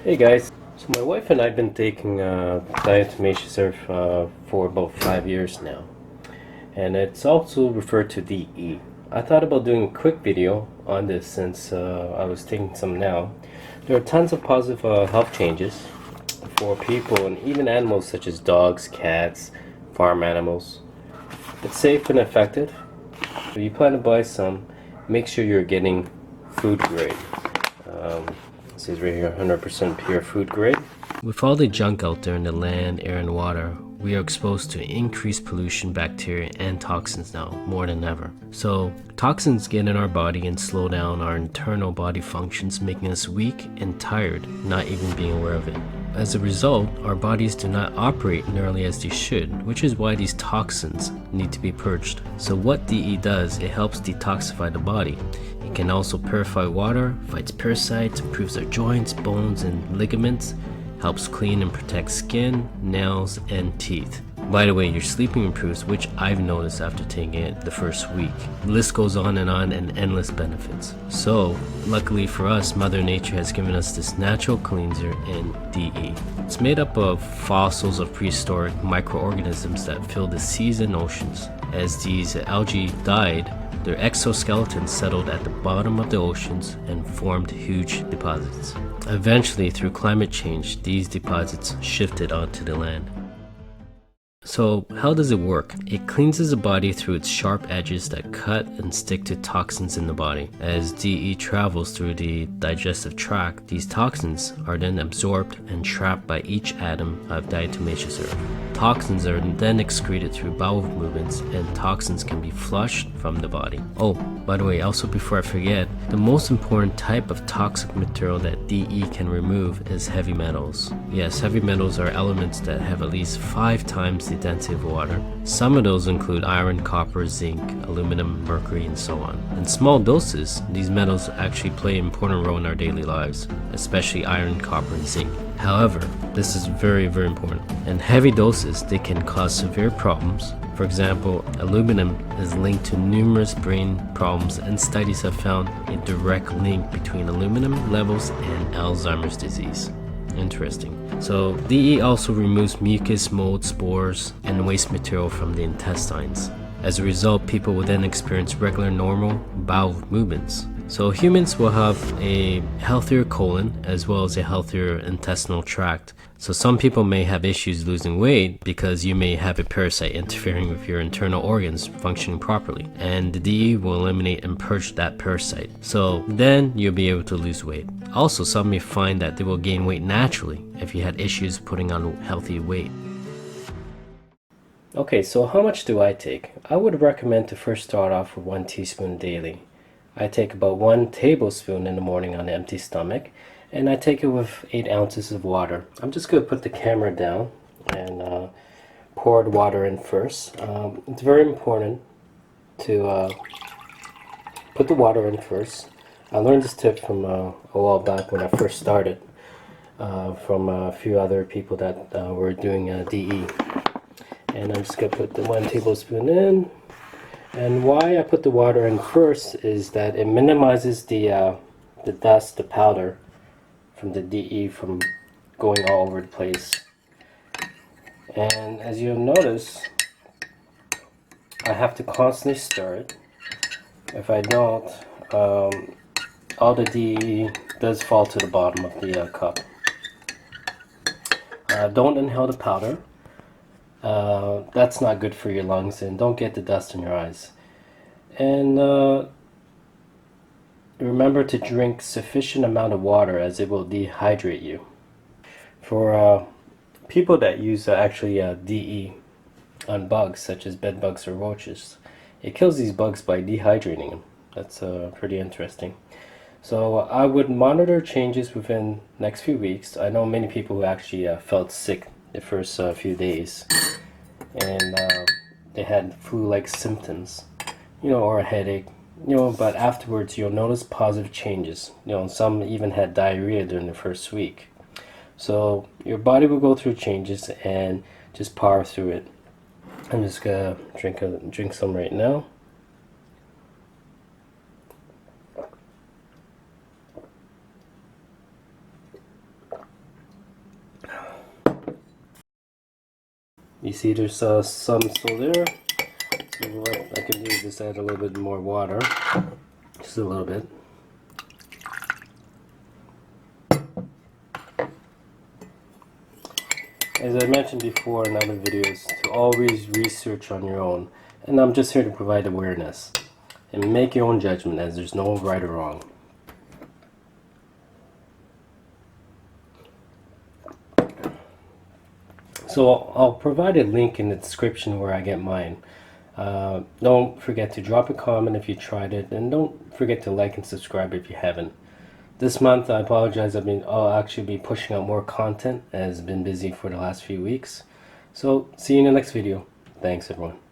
Hey guys, so my wife and I have been taking Diatomaceous Earth for about 5 years now, and it's also referred to DE. I thought about doing a quick video on this since I was taking some now. There are tons of positive health changes for people and even animals such as dogs, cats, farm animals. It's safe and effective. If you plan to buy some, make sure you're getting food grade. It says right here 100% pure food grade. With all the junk out there in the land, air, and water, we are exposed to increased pollution, bacteria, and toxins now more than ever. So, toxins get in our body and slow down our internal body functions, making us weak and tired, not even being aware of it. As a result, our bodies do not operate nearly as they should, which is why these toxins need to be purged. So what DE does, it helps detoxify the body. It can also purify water, fights parasites, improves our joints, bones, and ligaments, helps clean and protect skin, nails, and teeth. By the way, your sleeping improves, which I've noticed after taking it the first week. The list goes on and endless benefits. So, luckily for us, Mother Nature has given us this natural cleanser in DE. It's made up of fossils of prehistoric microorganisms that fill the seas and oceans. As these algae died, their exoskeletons settled at the bottom of the oceans and formed huge deposits. Eventually, through climate change, these deposits shifted onto the land. So how does it work? It cleanses the body through its sharp edges that cut and stick to toxins in the body. As DE travels through the digestive tract, these toxins are then absorbed and trapped by each atom of diatomaceous earth. Toxins are then excreted through bowel movements, and toxins can be flushed from the body. Oh, by the way, also before I forget, the most important type of toxic material that DE can remove is heavy metals. Yes, heavy metals are elements that have at least 5 times the density of water. Some of those include iron, copper, zinc, aluminum, mercury, and so on. In small doses, these metals actually play an important role in our daily lives, especially iron, copper, and zinc. However, this is very, very important. In heavy doses, they can cause severe problems. For example, aluminum is linked to numerous brain problems, and studies have found a direct link between aluminum levels and Alzheimer's disease. Interesting. So DE also removes mucus, mold, spores, and waste material from the intestines. As a result, people will then experience regular normal bowel movements. So humans will have a healthier colon as well as a healthier intestinal tract. So some people may have issues losing weight because you may have a parasite interfering with your internal organs functioning properly. And the DE will eliminate and purge that parasite. So then you'll be able to lose weight. Also, some may find that they will gain weight naturally if you had issues putting on healthy weight. Okay, so how much do I take? I would recommend to first start off with 1 teaspoon daily. I take about 1 tablespoon in the morning on an empty stomach, and I take it with 8 ounces of water. I'm just going to put the camera down and pour the water in first. It's very important to put the water in first. I learned this tip from a while back when I first started from a few other people that were doing DE. And I'm just going to put the 1 tablespoon in. And why I put the water in first is that it minimizes the dust, the powder from the DE from going all over the place. And as you'll notice, I have to constantly stir it. If I don't, all the DE does fall to the bottom of the cup. Don't inhale the powder. That's not good for your lungs, and don't get the dust in your eyes. And remember to drink sufficient amount of water, as it will dehydrate you. For people that use actually DE on bugs such as bed bugs or roaches, it kills these bugs by dehydrating them. That's pretty interesting. So I would monitor changes within next few weeks. I know many people who actually felt sick the first few days, and they had flu-like symptoms, or a headache, but afterwards you'll notice positive changes. Some even had diarrhea during the first week. So your body will go through changes, and just power through it. I'm just gonna drink some right now. You see there's some still there. So what I can do is just add a little bit more water. Just a little bit. As I mentioned before in other videos, to always research on your own. And I'm just here to provide awareness. And make your own judgment, as there's no right or wrong. So I'll provide a link in the description where I get mine. Don't forget to drop a comment if you tried it, and don't forget to like and subscribe if you haven't. This month, I apologize, I'll actually be pushing out more content, as I've been busy for the last few weeks. So see you in the next video. Thanks everyone.